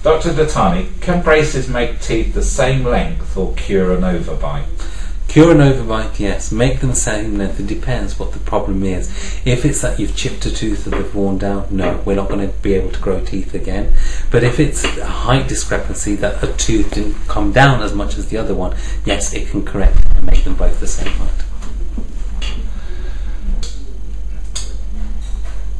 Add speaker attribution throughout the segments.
Speaker 1: Dr. Dattani, can braces make teeth the same length or cure an overbite?
Speaker 2: Cure an overbite, yes. Make them the same length. It depends what the problem is. If it's that you've chipped a tooth or they've worn down, no, we're not going to be able to grow teeth again. But if it's a height discrepancy, that a tooth didn't come down as much as the other one, yes, it can correct and make them both the same height.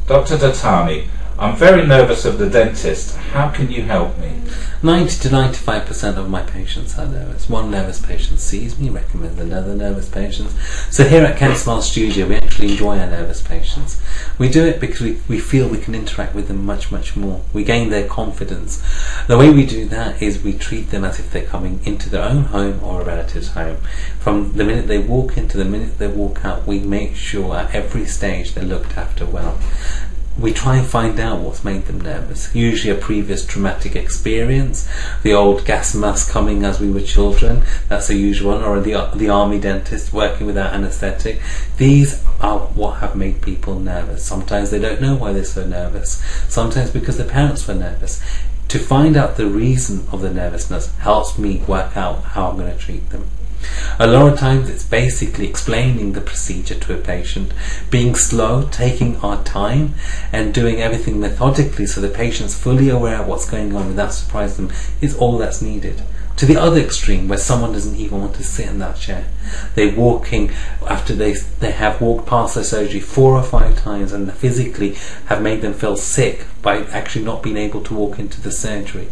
Speaker 1: Dr. Dattani, I'm very nervous of the dentist. How can you help me?
Speaker 2: 90 to 95% of my patients are nervous. One nervous patient sees me, recommends another nervous patient. So here at Kent Smile Studio, we actually enjoy our nervous patients. We do it because we feel we can interact with them much, much more. We gain their confidence. The way we do that is we treat them as if they're coming into their own home or a relative's home. From the minute they walk in to the minute they walk out, we make sure at every stage they're looked after well. We try and find out what's made them nervous. Usually a previous traumatic experience, the old gas mask coming as we were children, that's a usual one, or the army dentist working without anaesthetic. These are what have made people nervous. Sometimes they don't know why they're so nervous. Sometimes because their parents were nervous. To find out the reason of the nervousness helps me work out how I'm going to treat them. A lot of times it's basically explaining the procedure to a patient, being slow, taking our time and doing everything methodically so the patient's fully aware of what's going on without surprising them is all that's needed. To the other extreme where someone doesn't even want to sit in that chair. They're walking after they have walked past their surgery 4 or 5 times and physically have made them feel sick by actually not being able to walk into the surgery.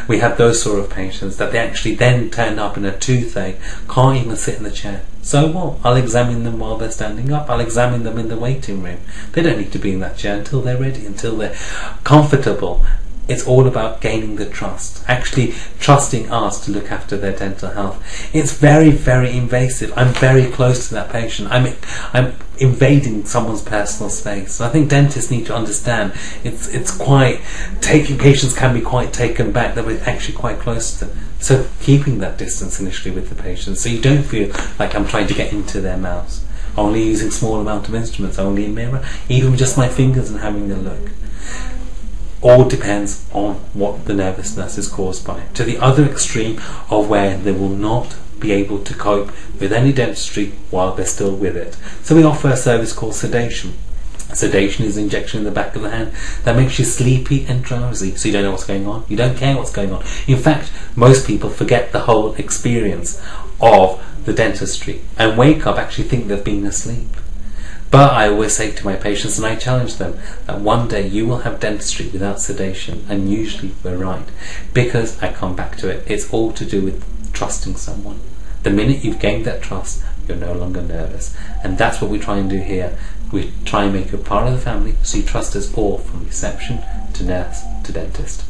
Speaker 2: We have those sort of patients that they actually then turn up in a toothache, can't even sit in the chair. So what? I'll examine them while they're standing up. I'll examine them in the waiting room. They don't need to be in that chair until they're ready, until they're comfortable. It's all about gaining the trust, actually trusting us to look after their dental health. It's very, very invasive. I'm very close to that patient. I'm invading someone's personal space. I think dentists need to understand it's quite patients can be quite taken back that we're actually quite close to them. So keeping that distance initially with the patient, so you don't feel like I'm trying to get into their mouths. Only using small amount of instruments, only a mirror, even just my fingers and having a look. All depends on what the nervousness is caused by. To the other extreme of where they will not be able to cope with any dentistry while they're still with it. So we offer a service called sedation. Sedation is injection in the back of the hand that makes you sleepy and drowsy, so you don't know what's going on, you don't care what's going on. In fact, most people forget the whole experience of the dentistry and wake up actually think they've been asleep. But I always say to my patients, and I challenge them, that one day you will have dentistry without sedation, and usually we're right. Because I come back to it, it's all to do with trusting someone. The minute you've gained that trust, you're no longer nervous. And that's what we try and do here. We try and make you a part of the family, so you trust us all from reception to nurse to dentist.